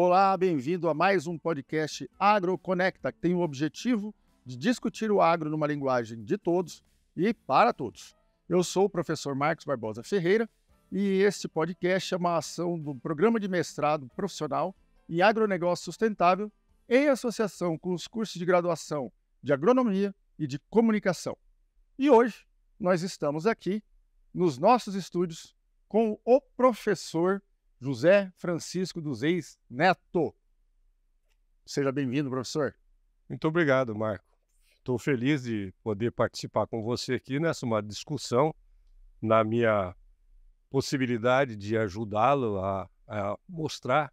Olá, bem-vindo a mais um podcast AgroConecta, que tem o objetivo de discutir o agro numa linguagem de todos e para todos. Eu sou o professor Marcos Barbosa Ferreira e este podcast é uma ação do Programa de Mestrado Profissional em Agronegócio Sustentável em associação com os cursos de graduação de Agronomia e de Comunicação. E hoje nós estamos aqui nos nossos estúdios com o professor José Francisco dos Reis Neto. Seja bem-vindo, professor. Muito obrigado, Marco. Estou feliz de poder participar com você aqui nessa uma discussão, na minha possibilidade de ajudá-lo a mostrar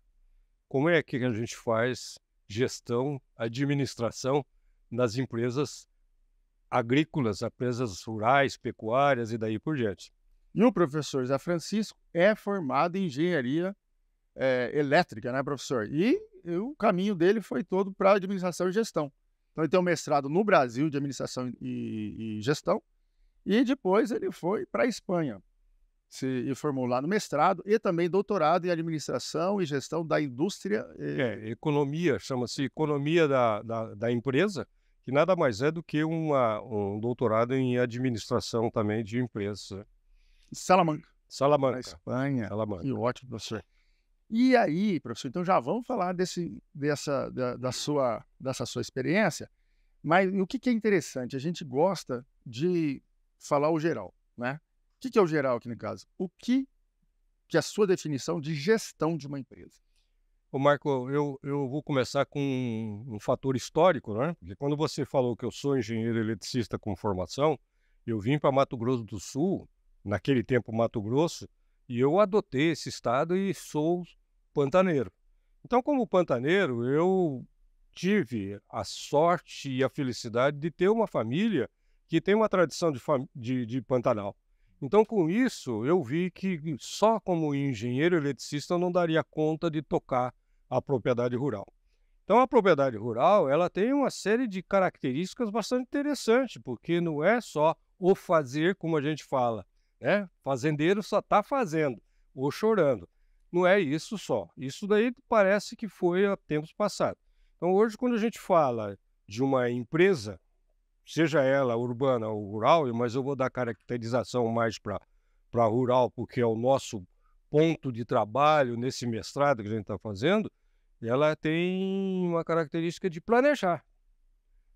como é que a gente faz gestão, administração nas empresas agrícolas, empresas rurais, pecuárias e daí por diante. E o professor José Francisco é formado em engenharia elétrica, né, professor? E o caminho dele foi todo para administração e gestão. Então, ele tem um mestrado no Brasil de administração e gestão, e depois ele foi para a Espanha, se formou lá no mestrado, e também doutorado em administração e gestão da indústria. Economia, chama-se economia da empresa, que nada mais é do que um doutorado em administração também de empresas. Salamanca, Salamanca. na Espanha. Salamanca. Que ótimo, professor. E aí, professor, então já vamos falar dessa sua experiência, mas o que é interessante? A gente gosta de falar o geral, né? O que é o geral aqui no caso? O que é a sua definição de gestão de uma empresa? Ô Marco, eu vou começar com um fator histórico, né? Porque quando você falou que eu sou engenheiro eletricista com formação, eu vim para Mato Grosso do Sul, naquele tempo Mato Grosso, e eu adotei esse estado e sou pantaneiro. Então, como pantaneiro, eu tive a sorte e a felicidade de ter uma família que tem uma tradição de Pantanal. Então, com isso, eu vi que só como engenheiro eletricista eu não daria conta de tocar a propriedade rural. Então, a propriedade rural, ela tem uma série de características bastante interessantes, porque não é só o fazer, como a gente fala, né? Fazendeiro só está fazendo ou chorando. Não é isso só. Isso daí parece que foi há tempos passados. Então, hoje, quando a gente fala de uma empresa, seja ela urbana ou rural, mas eu vou dar caracterização mais para rural, porque é o nosso ponto de trabalho nesse mestrado que a gente está fazendo, ela tem uma característica de planejar.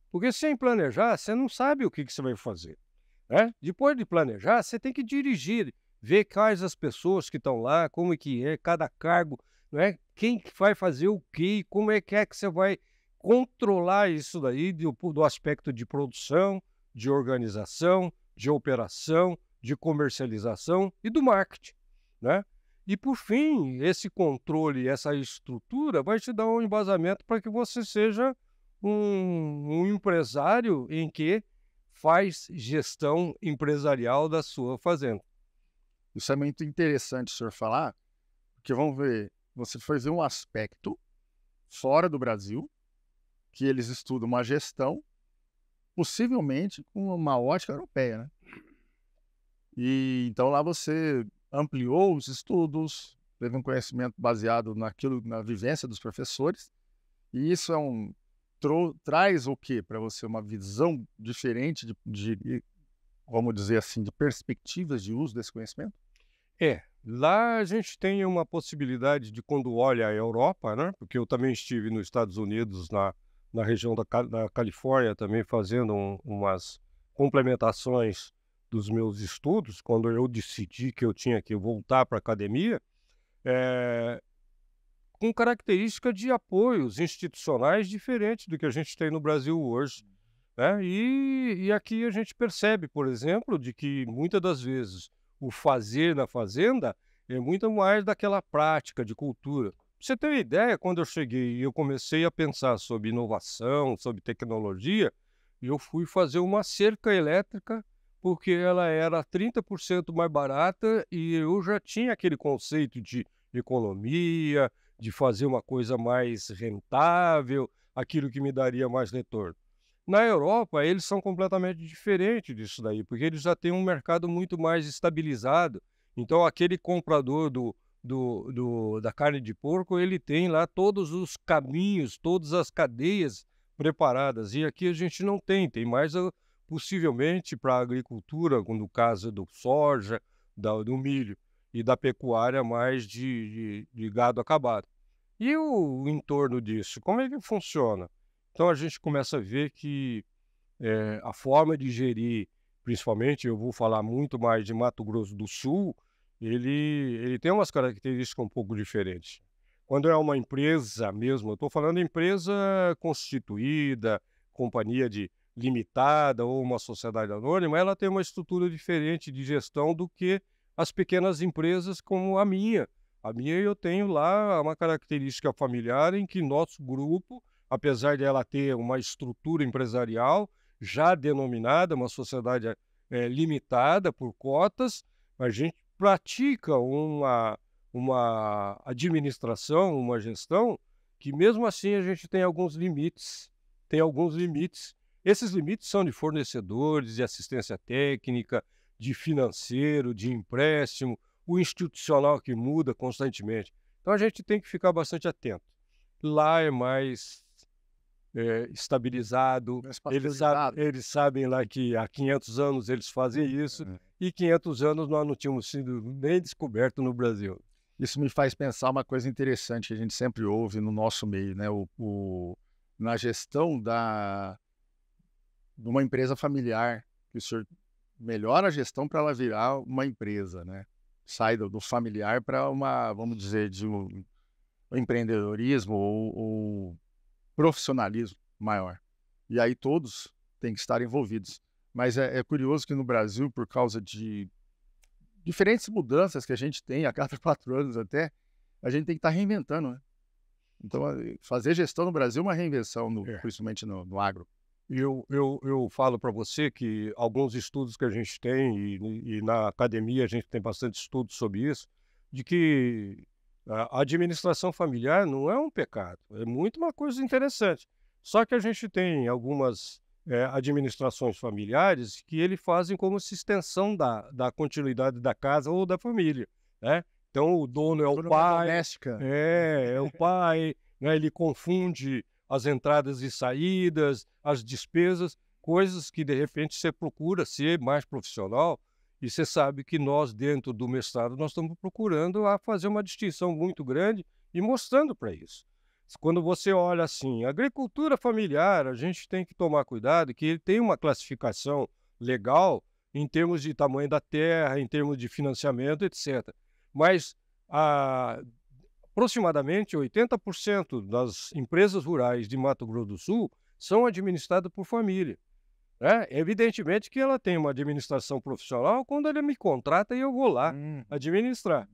Porque sem planejar, você não sabe o que você vai fazer. Né? Depois de planejar, você tem que dirigir, ver quais as pessoas que estão lá, como é que é, cada cargo, né? Quem vai fazer o quê, como é que você vai controlar isso daí do aspecto de produção, de organização, de operação, de comercialização e do marketing, né? E por fim, esse controle, essa estrutura vai te dar um embasamento para que você seja um empresário em que faz gestão empresarial da sua fazenda. Isso é muito interessante o senhor falar, porque vamos ver, você foi ver um aspecto fora do Brasil, que eles estudam uma gestão, possivelmente com uma ótica europeia, né? E então lá você ampliou os estudos, teve um conhecimento baseado na vivência dos professores, e isso traz o quê para você? Uma visão diferente vamos dizer assim, de perspectivas de uso desse conhecimento? Lá a gente tem uma possibilidade de, quando olha a Europa, né? Porque eu também estive nos Estados Unidos, na região da Califórnia, também fazendo umas complementações dos meus estudos, quando eu decidi que eu tinha que voltar para a academia, com característica de apoios institucionais diferentes do que a gente tem no Brasil hoje, né? E aqui a gente percebe, por exemplo, de que muitas das vezes o fazer na fazenda é muito mais daquela prática de cultura. Pra você ter uma ideia, quando eu cheguei e eu comecei a pensar sobre inovação, sobre tecnologia, eu fui fazer uma cerca elétrica porque ela era 30% mais barata e eu já tinha aquele conceito de economia, de fazer uma coisa mais rentável, aquilo que me daria mais retorno. Na Europa, eles são completamente diferentes disso daí, porque eles já têm um mercado muito mais estabilizado. Então, aquele comprador da carne de porco, ele tem lá todos os caminhos, todas as cadeias preparadas. E aqui a gente não tem, tem mais possivelmente para a agricultura, no caso do soja, do milho, e da pecuária mais de gado acabado. E o entorno disso, como é que funciona? Então a gente começa a ver que a forma de gerir, principalmente, eu vou falar muito mais de Mato Grosso do Sul, ele tem umas características um pouco diferentes. Quando é uma empresa mesmo, eu estou falando empresa constituída, companhia limitada ou uma sociedade anônima, ela tem uma estrutura diferente de gestão do que as pequenas empresas como a minha. A minha eu tenho lá uma característica familiar em que nosso grupo, apesar de ela ter uma estrutura empresarial já denominada, uma sociedade limitada por cotas, a gente pratica uma administração, uma gestão, que mesmo assim a gente tem alguns limites. Tem alguns limites. Esses limites são de fornecedores, de assistência técnica, de financeiro, de empréstimo, o institucional que muda constantemente. Então a gente tem que ficar bastante atento. Lá é mais estabilizado, eles sabem lá que há 500 anos eles fazem isso, e 500 anos nós não tínhamos sido nem descobertos no Brasil. Isso me faz pensar uma coisa interessante que a gente sempre ouve no nosso meio, né? Na gestão de uma empresa familiar, que o senhor melhora a gestão para ela virar uma empresa, né? Sai do familiar para vamos dizer, de um empreendedorismo ou profissionalismo maior. E aí todos têm que estar envolvidos. Mas é curioso que no Brasil, por causa de diferentes mudanças que a gente tem a cada 4 anos até, a gente tem que estar reinventando, né? Então, fazer gestão no Brasil é uma reinvenção, principalmente no agro. Eu falo para você que alguns estudos que a gente tem, e na academia a gente tem bastante estudos sobre isso, de que a administração familiar não é um pecado, é muito uma coisa interessante. Só que a gente tem algumas administrações familiares que eles fazem como se extensão da continuidade da casa ou da família, né? Então o dono é o pai, doméstica. É o pai, né? Ele confunde as entradas e saídas, as despesas, coisas que de repente você procura ser mais profissional. E você sabe que nós, dentro do mestrado, nós estamos procurando fazer uma distinção muito grande e mostrando para isso. Quando você olha assim, agricultura familiar, a gente tem que tomar cuidado que ele tem uma classificação legal em termos de tamanho da terra, em termos de financiamento, etc. Mas aproximadamente 80% das empresas rurais de Mato Grosso do Sul são administradas por família. Evidentemente que ela tem uma administração profissional quando ela me contrata e eu vou lá administrar.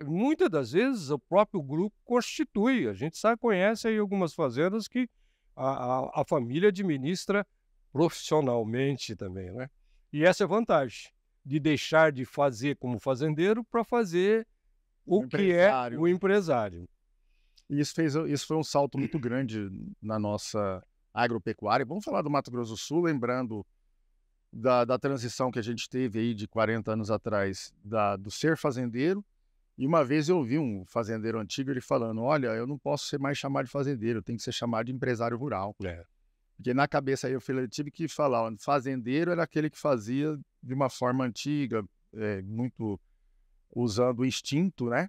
Muitas das vezes o próprio grupo constitui, a gente conhece aí algumas fazendas que a família administra profissionalmente também, né? E essa é a vantagem de deixar de fazer como fazendeiro para fazer o que é o empresário. E isso foi um salto muito grande na nossa agropecuária. Vamos falar do Mato Grosso do Sul, lembrando da transição que a gente teve aí de 40 anos atrás, do ser fazendeiro. E uma vez eu ouvi um fazendeiro antigo ele falando: olha, eu não posso ser mais chamado de fazendeiro, eu tenho que ser chamado de empresário rural. Porque na cabeça aí eu tive que falar, ó, fazendeiro era aquele que fazia de uma forma antiga, muito usando o instinto, né?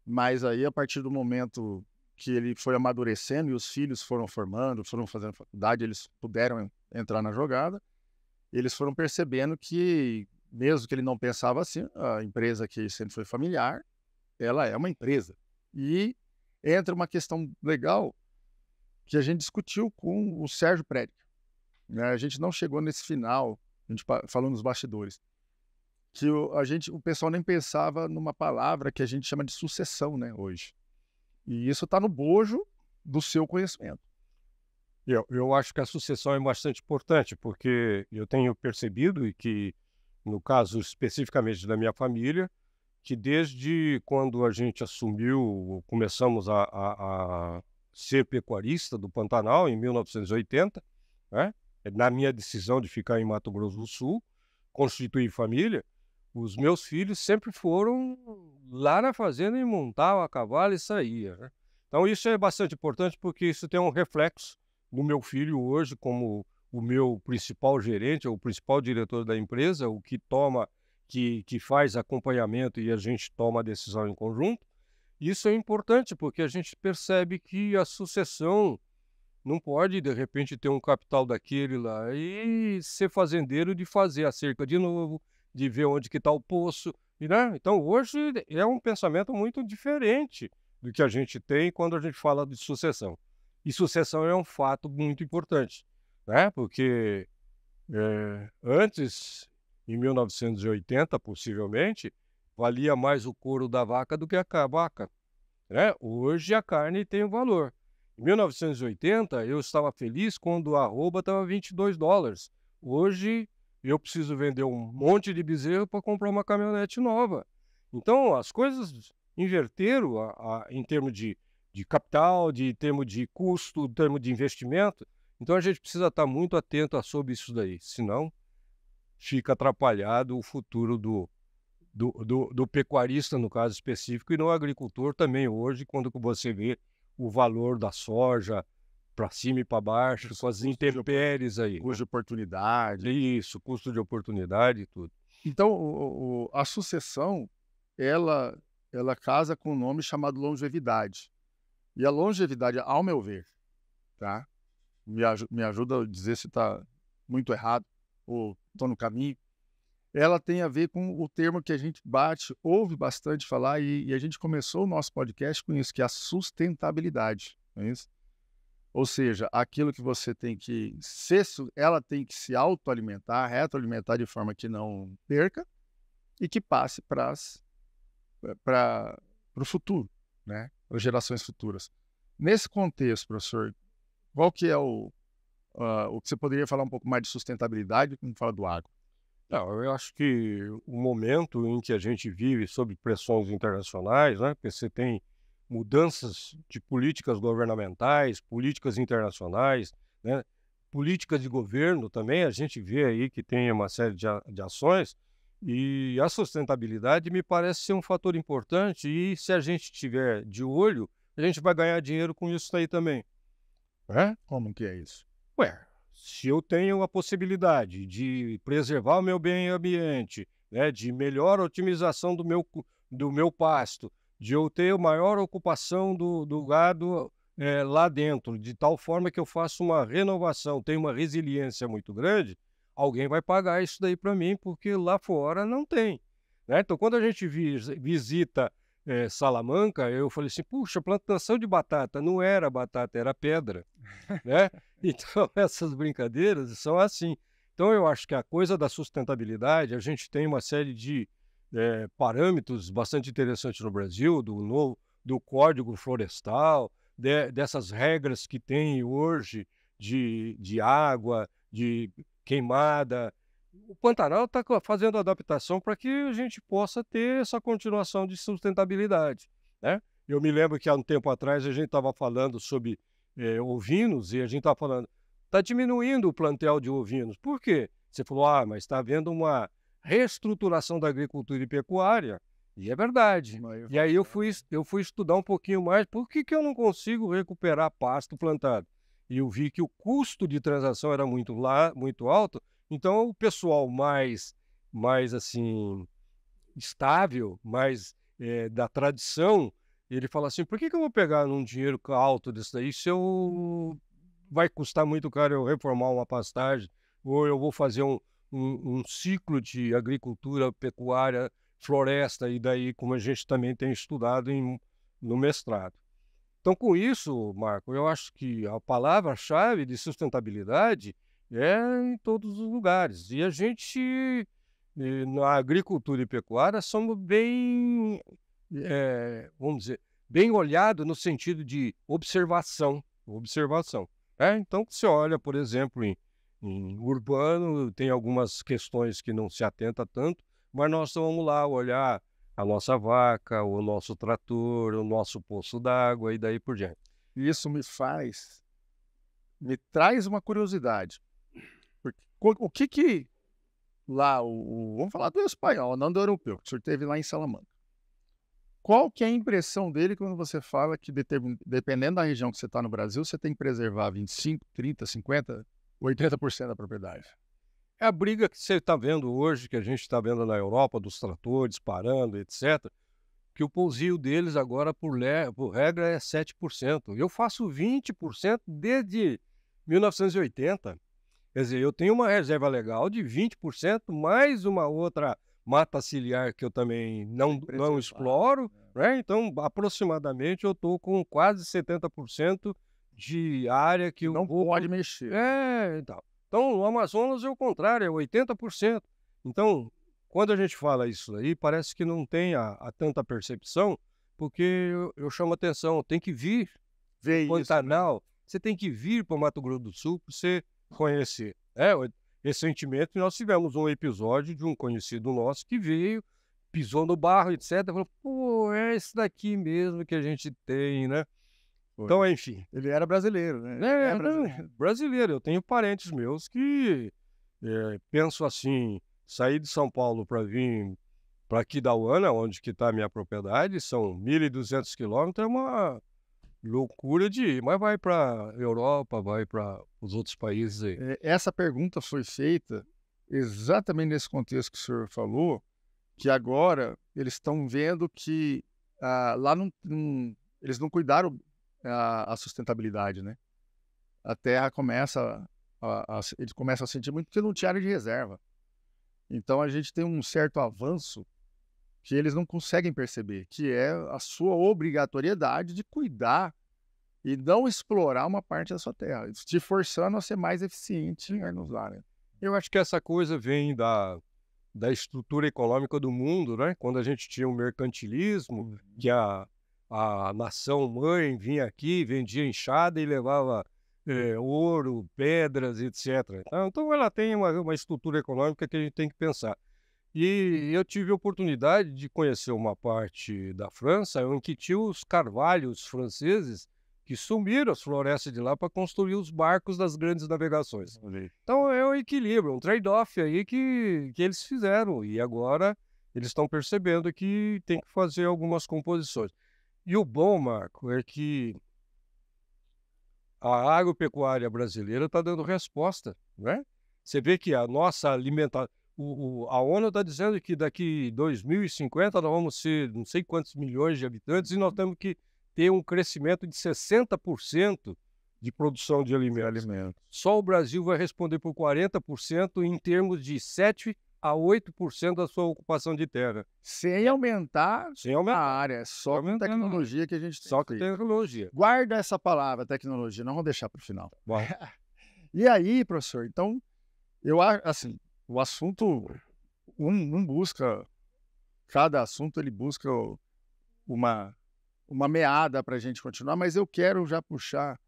Mas aí a partir do momento que ele foi amadurecendo e os filhos foram formando, foram fazendo faculdade, eles puderam entrar na jogada, eles foram percebendo que, mesmo que ele não pensava assim, a empresa que sempre foi familiar, ela é uma empresa. E entra uma questão legal que a gente discutiu com o Sérgio Prédica, né? A gente não chegou nesse final, a gente falou nos bastidores, que o pessoal nem pensava numa palavra que a gente chama de sucessão, né, hoje. E isso está no bojo do seu conhecimento. Eu acho que a sucessão é bastante importante, porque eu tenho percebido, e que, no caso especificamente da minha família, que desde quando a gente assumiu, começamos a ser pecuarista do Pantanal, em 1980, né, na minha decisão de ficar em Mato Grosso do Sul, constituir família, os meus filhos sempre foram lá na fazenda e montavam a cavalo e saía, né? Então isso é bastante importante porque isso tem um reflexo no meu filho hoje como o meu principal gerente, ou o principal diretor da empresa, o que toma, que faz acompanhamento e a gente toma a decisão em conjunto. Isso é importante porque a gente percebe que a sucessão não pode, de repente, ter um capital daquele lá e ser fazendeiro de fazer a cerca de novo, de ver onde que está o poço, e, né? Então, hoje é um pensamento muito diferente do que a gente tem quando a gente fala de sucessão. E sucessão é um fato muito importante, né? Porque antes, em 1980, possivelmente, valia mais o couro da vaca do que a vaca, né? Hoje a carne tem um valor. Em 1980, eu estava feliz quando a arroba estava $22. Hoje, eu preciso vender um monte de bezerro para comprar uma caminhonete nova. Então, as coisas inverteram em termos de capital, em termos de custo, em termos de investimento. Então, a gente precisa estar muito atento sobre isso daí, senão fica atrapalhado o futuro do pecuarista, no caso específico, e no agricultor também hoje, quando você vê o valor da soja para cima e para baixo, com as intempéries aí. Custo de oportunidade. Isso, custo de oportunidade e tudo. Então, a sucessão, ela casa com um nome chamado longevidade. E a longevidade, ao meu ver, tá? Me ajuda a dizer se está muito errado ou estou no caminho. Ela tem a ver com o termo que a gente ouve bastante falar, e a gente começou o nosso podcast com isso, que é a sustentabilidade, não é isso? Ou seja, aquilo que você tem que ela tem que se autoalimentar, retroalimentar de forma que não perca e que passe para o futuro, né? As gerações futuras. Nesse contexto, professor, qual que é o que você poderia falar um pouco mais de sustentabilidade quando fala do agro? Não, eu acho que o momento em que a gente vive sob pressões internacionais, né, porque você tem mudanças de políticas governamentais, políticas internacionais, né, políticas de governo também, a gente vê aí que tem uma série de ações, e a sustentabilidade me parece ser um fator importante, e se a gente tiver de olho, a gente vai ganhar dinheiro com isso aí também, né? Como que é isso? Ué, se eu tenho a possibilidade de preservar o meu meio ambiente, né, de melhor otimização do meu pasto, de eu ter maior ocupação do gado lá dentro, de tal forma que eu faço uma renovação, tenho uma resiliência muito grande, alguém vai pagar isso daí para mim, porque lá fora não tem, né? Então, quando a gente visita Salamanca, eu falei assim, puxa, plantação de batata, não era batata, era pedra, né? Então, essas brincadeiras são assim. Então, eu acho que a coisa da sustentabilidade, a gente tem uma série de parâmetros bastante interessantes no Brasil, do Código Florestal, dessas regras que tem hoje de água, de queimada. O Pantanal está fazendo adaptação para que a gente possa ter essa continuação de sustentabilidade, né? Eu me lembro que há um tempo atrás a gente estava falando sobre ovinos, e a gente está falando, está diminuindo o plantel de ovinos. Por quê? Você falou, mas está havendo uma reestruturação da agricultura e pecuária, e é verdade. E aí eu fui estudar um pouquinho mais, por que eu não consigo recuperar pasto plantado? E eu vi que o custo de transação era muito alto, então o pessoal mais assim, estável, mais da tradição, ele fala assim, por que eu vou pegar num dinheiro alto disso daí se vai custar muito caro eu reformar uma pastagem, ou eu vou fazer um ciclo de agricultura, pecuária, floresta, e daí como a gente também tem estudado no mestrado. Então, com isso, Marco, eu acho que a palavra-chave de sustentabilidade é em todos os lugares. E a gente, na agricultura e pecuária, somos bem, vamos dizer, bem olhado no sentido de observação. Então, você olha, por exemplo, em urbano, tem algumas questões que não se atenta tanto, mas nós vamos lá olhar a nossa vaca, o nosso trator, o nosso poço d'água e daí por diante. Isso me traz uma curiosidade. Porque, o que lá, vamos falar do espanhol, não do europeu, que o senhor teve lá em Salamanca. Qual que é a impressão dele quando você fala que dependendo da região que você está no Brasil, você tem que preservar 25, 30, 50, 80% da propriedade? É a briga que você está vendo hoje, que a gente está vendo na Europa, dos tratores parando, etc., que o pousio deles agora, por regra, é 7%. Eu faço 20% desde 1980. Quer dizer, eu tenho uma reserva legal de 20%, mais uma outra mata ciliar que eu também não Preservar, exploro, né? Então, aproximadamente, eu estou com quase 70% de área que eu Não vou... pode mexer. Então. Então, no Amazonas é o contrário, é 80%. Então, quando a gente fala isso aí, parece que não tem a tanta percepção, porque eu chamo atenção, tem que vir Ver isso, né? Pantanal, você tem que vir para o Mato Grosso do Sul para você conhecer. Recentemente nós tivemos um episódio de um conhecido nosso que veio, pisou no barro, etc. Falou, pô, é esse daqui mesmo que a gente tem, né? Foi. Então, enfim. Ele era brasileiro, né? Ele Brasileiro. Brasileiro. Eu tenho parentes meus que penso assim, sair de São Paulo para vir para Aquidauana, onde que está a minha propriedade, são 1.200 quilômetros, é uma loucura de ir, mas vai para Europa, vai para os outros países aí. Essa pergunta foi feita exatamente nesse contexto que o senhor falou, que agora eles estão vendo que lá eles não cuidaram a sustentabilidade, né? A terra começa eles começam a sentir muito porque não tinha área de reserva. Então a gente tem um certo avanço que eles não conseguem perceber, que é a sua obrigatoriedade de cuidar e não explorar uma parte da sua terra, te forçando a ser mais eficiente nos áreas. Eu acho que essa coisa vem da estrutura econômica do mundo, né? Quando a gente tinha o mercantilismo, que a nação-mãe vinha aqui, vendia enxada e levava ouro, pedras, etc. Então ela tem uma estrutura econômica que a gente tem que pensar. E eu tive a oportunidade de conhecer uma parte da França em que tinha os carvalhos franceses que sumiram as florestas de lá para construir os barcos das grandes navegações. Então é um equilíbrio, um trade-off aí que eles fizeram e agora eles estão percebendo que tem que fazer algumas composições. E o bom, Marco, é que a agropecuária brasileira está dando resposta, né? Você vê que a nossa alimentação... A ONU está dizendo que daqui 2050 nós vamos ser não sei quantos milhões de habitantes e nós temos que ter um crescimento de 60% de produção de alimentos. Só o Brasil vai responder por 40% em termos de 7 a 8% da sua ocupação de terra. Sem aumentar a área, só com tecnologia que a gente tem. Só com tecnologia. Guarda essa palavra, tecnologia, não vamos deixar para o final. E aí, professor, então, eu acho assim, o assunto, cada assunto ele busca uma meada para a gente continuar, mas eu quero já puxar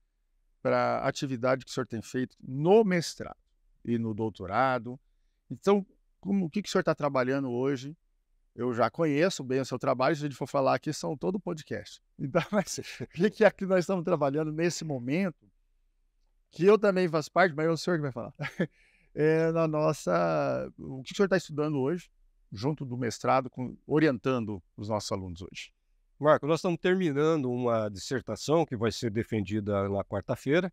para a atividade que o senhor tem feito no mestrado e no doutorado. Então, o que o senhor está trabalhando hoje? Eu já conheço bem o seu trabalho, se a gente for falar aqui, são todo podcast. Então, mas, o que é que nós estamos trabalhando nesse momento, que eu também faço parte, mas é o senhor que vai falar. O que o senhor está estudando hoje, junto do mestrado, orientando os nossos alunos hoje? Marco, nós estamos terminando uma dissertação que vai ser defendida na quarta-feira.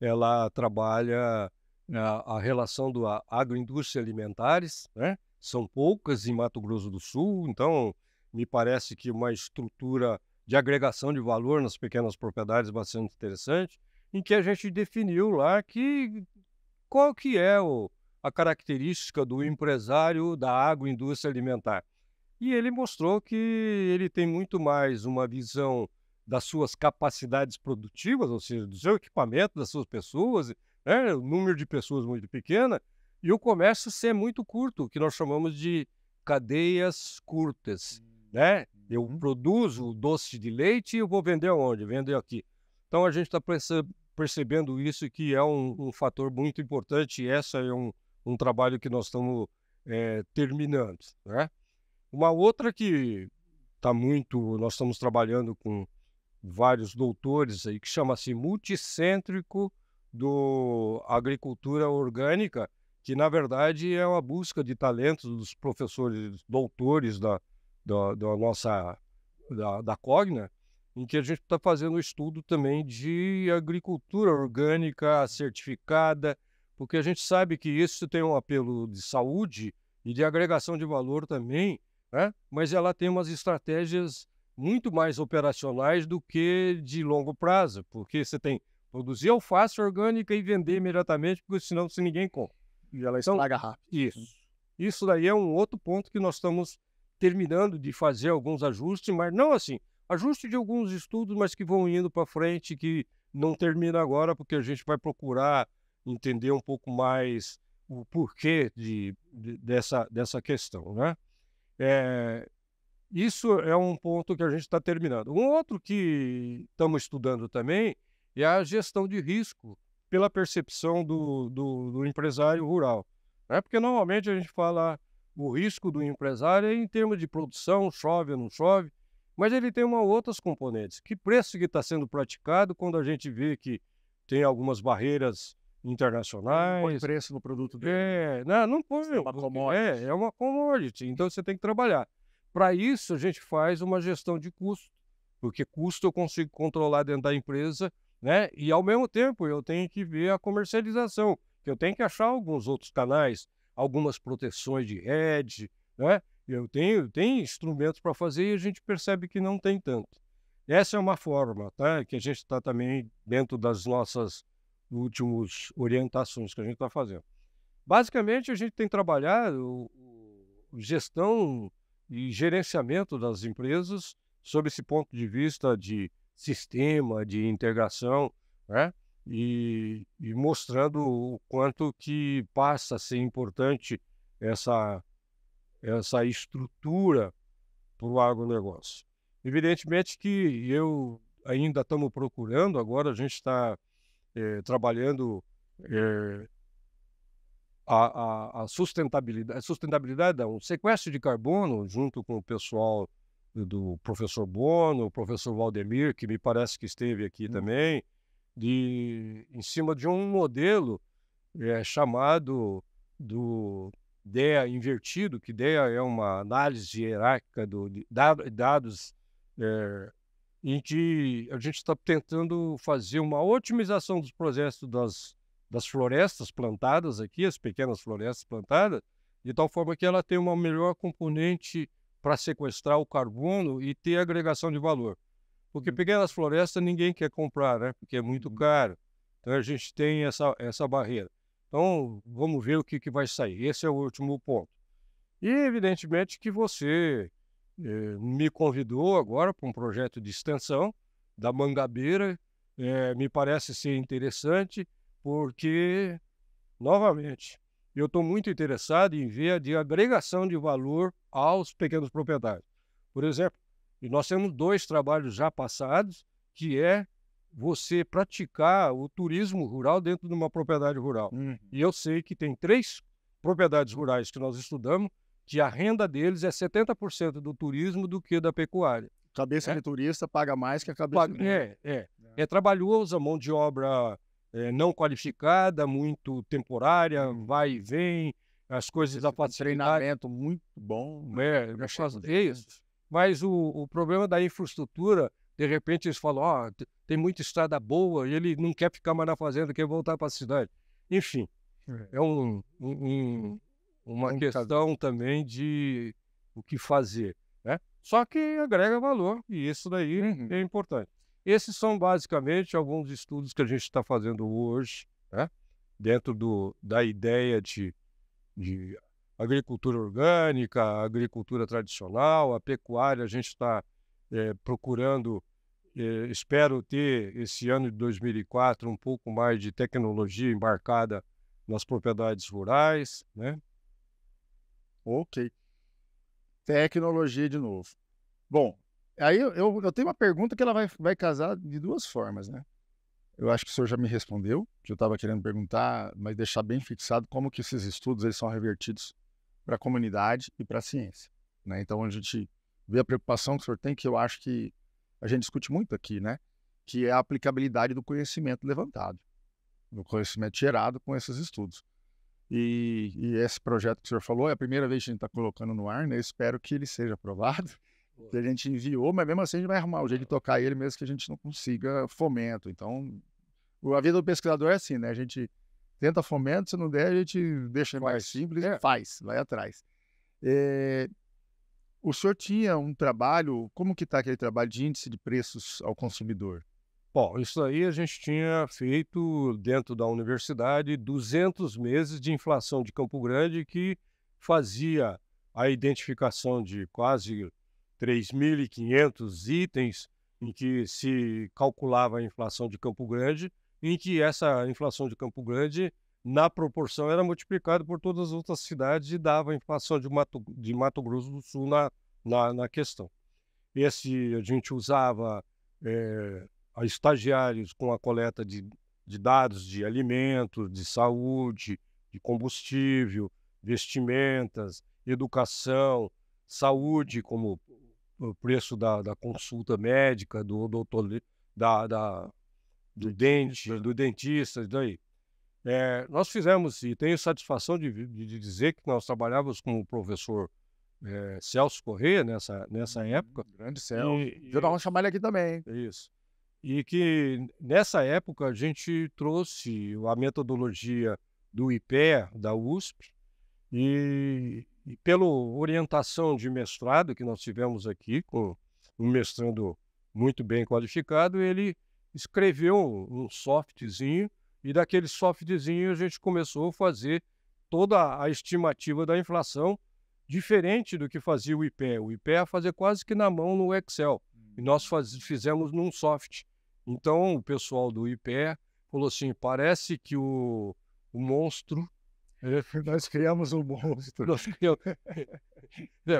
Ela trabalha a relação da agroindústria alimentares, né? São poucas em Mato Grosso do Sul, então me parece que uma estrutura de agregação de valor nas pequenas propriedades bastante interessante, em que a gente definiu lá qual que é a característica do empresário da agroindústria alimentar. E ele mostrou que ele tem muito mais uma visão das suas capacidades produtivas, ou seja, do seu equipamento, das suas pessoas, né? O número de pessoas muito pequeno, e o comércio ser muito curto, que nós chamamos de cadeias curtas, né? Eu produzo doce de leite e eu vou vender onde? Vender aqui. Então a gente está percebendo isso, que é um fator muito importante, e esse é um trabalho que nós estamos terminando, né? Uma outra que nós estamos trabalhando com vários doutores aí, que chama-se multicêntrico do agricultura orgânica, que na verdade é uma busca de talentos dos professores doutores da nossa da Cogna, em que a gente está fazendo um estudo também de agricultura orgânica certificada, porque a gente sabe que isso tem um apelo de saúde e de agregação de valor também, né? Mas ela tem umas estratégias muito mais operacionais do que de longo prazo, porque você tem que produzir alface orgânica e vender imediatamente, porque senão se ninguém compra. E ela Então, estraga rápido. isso daí é um outro ponto que nós estamos terminando de fazer alguns ajustes, mas não assim, ajuste de alguns estudos, mas que vão indo para frente, que não termina agora, porque a gente vai procurar entender um pouco mais o porquê dessa questão, né? Isso é um ponto que a gente está terminando. Um outro que estamos estudando também é a gestão de risco pela percepção do empresário rural, né? Porque normalmente a gente fala o risco do empresário é em termos de produção, chove ou não chove, mas ele tem outras componentes. Que preço que está sendo praticado quando a gente vê que tem algumas barreiras Não põe internacionais? preço no produto dele. Não põe. É uma commodity. É uma commodity, então você tem que trabalhar. Para isso, a gente faz uma gestão de custo, porque custo eu consigo controlar dentro da empresa, né? E, ao mesmo tempo, eu tenho que ver a comercialização, que eu tenho que achar alguns outros canais, algumas proteções de hedge, né? Eu tenho instrumentos para fazer e a gente percebe que não tem tanto. Essa é uma forma, tá? Que a gente está também dentro das nossas últimas orientações que a gente está fazendo. Basicamente, a gente tem trabalhado gestão e gerenciamento das empresas sob esse ponto de vista de sistema, de integração, né? E mostrando o quanto que passa a ser importante essa estrutura para o agronegócio. Evidentemente que eu ainda estamos procurando, agora a gente está trabalhando a sustentabilidade não, o sequestro de carbono junto com o pessoal do professor Bono, o professor Valdemir, que me parece que esteve aqui também, em cima de um modelo chamado do DEA invertido, que DEA é uma análise hierárquica de dados, em que a gente está tentando fazer uma otimização dos processos das florestas plantadas aqui, as pequenas florestas plantadas, de tal forma que ela tem uma melhor componente para sequestrar o carbono e ter agregação de valor. Porque pequenas florestas ninguém quer comprar, né? Porque é muito caro. Então a gente tem essa barreira. Então vamos ver o que vai sair. Esse é o último ponto. E evidentemente que você me convidou agora para um projeto de extensão da Mangabeira. Me parece ser interessante, porque, novamente, eu estou muito interessado em ver a agregação de valor aos pequenos proprietários. Por exemplo, nós temos 2 trabalhos já passados, que é você praticar o turismo rural dentro de uma propriedade rural. E eu sei que tem 3 propriedades rurais que nós estudamos, que a renda deles é 70% do turismo do que da pecuária. Cabeça de turista paga mais que a cabeça de... É trabalhoso, a mão de obra não qualificada, muito temporária, vai e vem, as coisas da facilidade. Treinamento muito bom. É isso. Mas o problema da infraestrutura, de repente eles falam, tem muita estrada boa e ele não quer ficar mais na fazenda, quer voltar para a cidade. Enfim, é uma questão também de o que fazer, né? Só que agrega valor e isso daí é importante. Esses são basicamente alguns estudos que a gente está fazendo hoje, né? Dentro da ideia de agricultura orgânica, agricultura tradicional, a pecuária. A gente está procurando, espero ter esse ano de 2004 um pouco mais de tecnologia embarcada nas propriedades rurais, né? Ok. Tecnologia de novo. Bom, aí eu tenho uma pergunta que ela vai casar de 2 formas, né? Eu acho que o senhor já me respondeu, que eu estava querendo perguntar, mas deixar bem fixado como que esses estudos eles são revertidos para a comunidade e para a ciência, né? Então a gente vê a preocupação que o senhor tem, que eu acho que a gente discute muito aqui, né? Que é a aplicabilidade do conhecimento levantado, do conhecimento gerado com esses estudos. E esse projeto que o senhor falou é a primeira vez que a gente está colocando no ar, né? Eu espero que ele seja aprovado, que a gente enviou, mas mesmo assim a gente vai arrumar o jeito de tocar ele mesmo que a gente não consiga fomento. Então, a vida do pesquisador é assim, né? A gente tenta fomento, se não der, a gente deixa mais simples e faz, vai atrás. O senhor tinha um trabalho, como que está aquele trabalho de índice de preços ao consumidor? Bom, isso aí a gente tinha feito dentro da universidade 200 meses de inflação de Campo Grande que fazia a identificação de quase 3.500 itens em que se calculava a inflação de Campo Grande, em que essa inflação de Campo Grande, na proporção, era multiplicada por todas as outras cidades e dava a inflação de Mato Grosso do Sul na questão. A gente usava a estagiários com a coleta de dados de alimentos, de saúde, de combustível, vestimentas, educação, saúde, como o preço da consulta médica, do dentista, daí. Nós fizemos, e tenho satisfação de dizer que nós trabalhávamos com o professor Celso Corrêa nessa época. Grande Celso. Vamos chamar ele aqui também. Isso. E que nessa época a gente trouxe a metodologia do IPEA, da USP, e pela orientação de mestrado que nós tivemos aqui, com um mestrando muito bem qualificado, ele escreveu um softzinho, e daquele softzinho a gente começou a fazer toda a estimativa da inflação, diferente do que fazia o IPEA. O IPEA fazia quase que na mão no Excel, e nós fizemos num soft. Então o pessoal do IPEA falou assim, parece que o monstro... Nós criamos um monstro.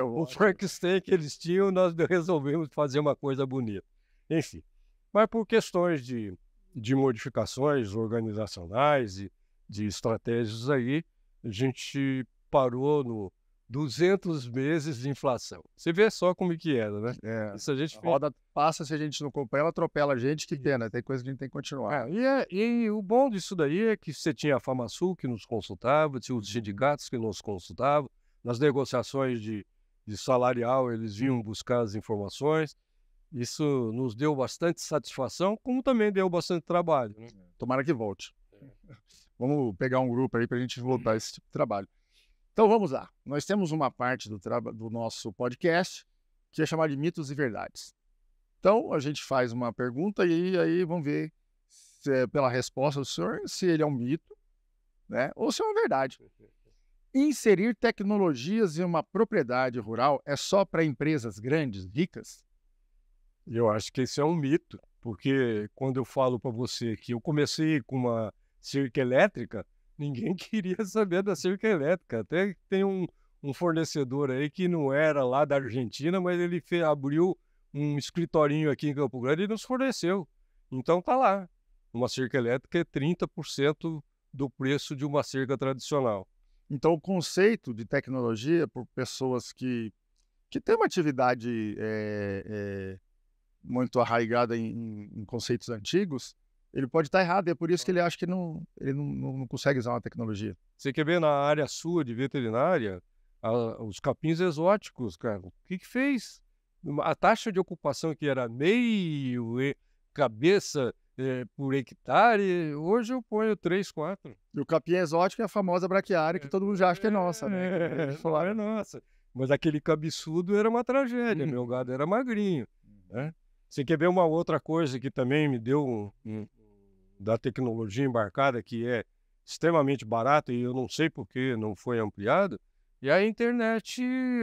O Frankenstein que eles tinham, nós resolvemos fazer uma coisa bonita. Enfim, mas por questões de modificações organizacionais e de estratégias aí, a gente parou no 200 meses de inflação. Você vê só como que era, né? Isso a roda passa, se a gente não comprar, ela atropela a gente, que pena, tem coisa que a gente tem que continuar. E o bom disso daí é que você tinha a FamaSul que nos consultava, tinha os sindicatos que nos consultavam, nas negociações de salarial eles vinham buscar as informações, isso nos deu bastante satisfação, como também deu bastante trabalho, né? Tomara que volte. Vamos pegar um grupo aí para a gente voltar a esse tipo de trabalho. Então vamos lá, nós temos uma parte do nosso podcast que é chamada de mitos e verdades. Então a gente faz uma pergunta e aí vamos ver pela resposta do senhor se ele é um mito, né, ou se é uma verdade. Inserir tecnologias em uma propriedade rural é só para empresas grandes, ricas? Eu acho que esse é um mito, porque quando eu falo para você que eu comecei com uma cerca elétrica, ninguém queria saber da cerca elétrica. Até tem um fornecedor aí que não era lá da Argentina, mas ele abriu um escritorinho aqui em Campo Grande e nos forneceu. Então tá lá. Uma cerca elétrica é 30% do preço de uma cerca tradicional. Então o conceito de tecnologia por pessoas que têm uma atividade muito arraigada em conceitos antigos, ele pode estar errado, é por isso que ele acha que ele não consegue usar uma tecnologia. Você quer ver na área sua de veterinária, os capins exóticos, cara, o que fez? A taxa de ocupação que era meio cabeça por hectare, hoje eu ponho 3, 4. E o capim exótico é a famosa braquiária que todo mundo já acha que é nossa, né? É nossa. Mas aquele cabeçudo era uma tragédia, meu gado era magrinho, né? Você quer ver uma outra coisa que também me deu da tecnologia embarcada, que é extremamente barata e eu não sei por que não foi ampliado, e a internet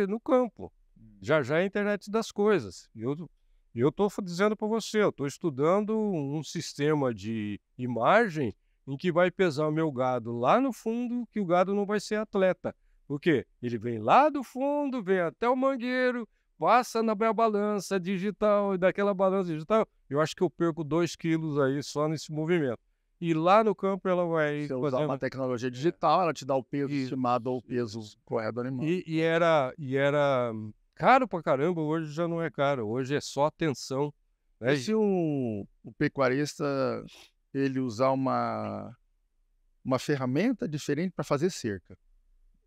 no campo. Já é a internet das coisas. Eu estou dizendo para você, eu estou estudando um sistema de imagem em que vai pesar o meu gado lá no fundo, que o gado não vai ser atleta. Por quê? Ele vem lá do fundo, vem até o mangueiro, passa na minha balança digital, e daquela balança digital, eu acho que eu perco 2 quilos aí só nesse movimento. E lá no campo ela vai... Se usar uma tecnologia digital, ela te dá o peso estimado ou o peso correto do animal. E era caro pra caramba, hoje já não é caro, hoje é só atenção. Né? E se o pecuarista ele usar uma uma ferramenta diferente para fazer cerca.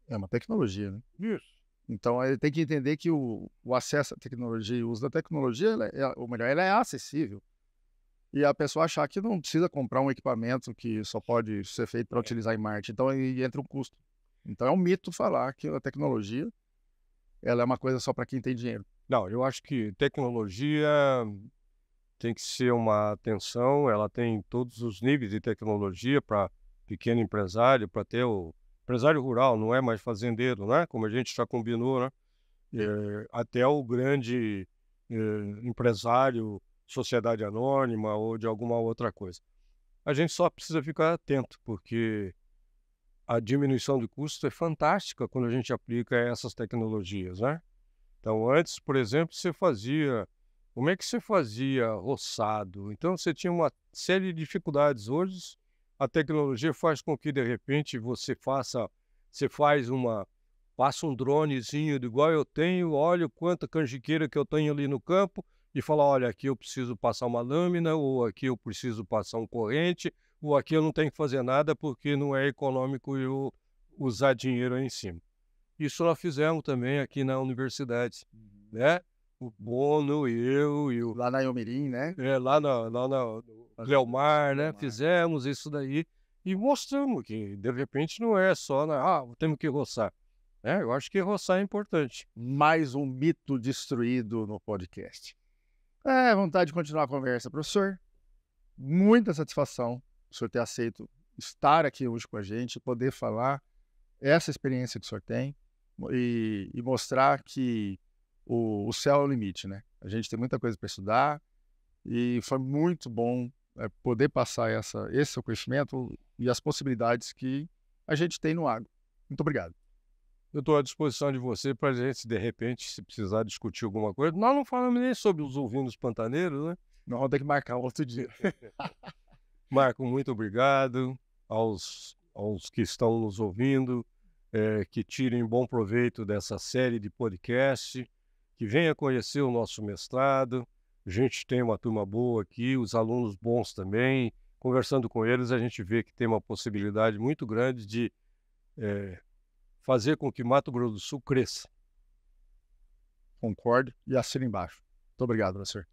É uma tecnologia, né? Isso. Então, ele tem que entender que o acesso à tecnologia e o uso da tecnologia, ou melhor, ela é acessível. E a pessoa achar que não precisa comprar um equipamento que só pode ser feito para utilizar em Marte. Então, aí entra um custo. Então, é um mito falar que a tecnologia ela é uma coisa só para quem tem dinheiro. Não, eu acho que tecnologia tem que ser uma atenção, ela tem todos os níveis de tecnologia para pequeno empresário, para ter o empresário rural, não é mais fazendeiro, né? Como a gente já combinou, né? Até o grande empresário, sociedade anônima ou de alguma outra coisa. A gente só precisa ficar atento, porque a diminuição de custo é fantástica quando a gente aplica essas tecnologias, né? Então, antes, por exemplo, como é que você fazia roçado? Então, você tinha uma série de dificuldades. Hoje, a tecnologia faz com que, de repente, passa um dronezinho de igual eu tenho, olha quanta canjiqueira que eu tenho ali no campo e fala, olha, aqui eu preciso passar uma lâmina, ou aqui eu preciso passar um corrente, ou aqui eu não tenho que fazer nada porque não é econômico eu usar dinheiro aí em cima. Isso nós fizemos também aqui na universidade, né? O Bono, eu e o Lá na Elmirim, né? lá no Leomar, né? Leomar. Fizemos isso daí e mostramos que, de repente, não é só, temos que roçar. Eu acho que roçar é importante. Mais um mito destruído no podcast. Vontade de continuar a conversa, professor. Muita satisfação o senhor ter aceito estar aqui hoje com a gente, poder falar essa experiência que o senhor tem e mostrar que o céu é o limite, né? A gente tem muita coisa para estudar e foi muito bom poder passar esse seu conhecimento e as possibilidades que a gente tem no agro. Muito obrigado. Eu estou à disposição de você para a gente, de repente, se precisar discutir alguma coisa. Nós não falamos nem sobre os ovinos pantaneiros, né? Nós vamos ter que marcar um outro dia. Marco, muito obrigado aos que estão nos ouvindo, que tirem bom proveito dessa série de podcast, que venha conhecer o nosso mestrado. A gente tem uma turma boa aqui, os alunos bons também. Conversando com eles, a gente vê que tem uma possibilidade muito grande de fazer com que Mato Grosso do Sul cresça. Concordo e assino embaixo. Muito obrigado, professor.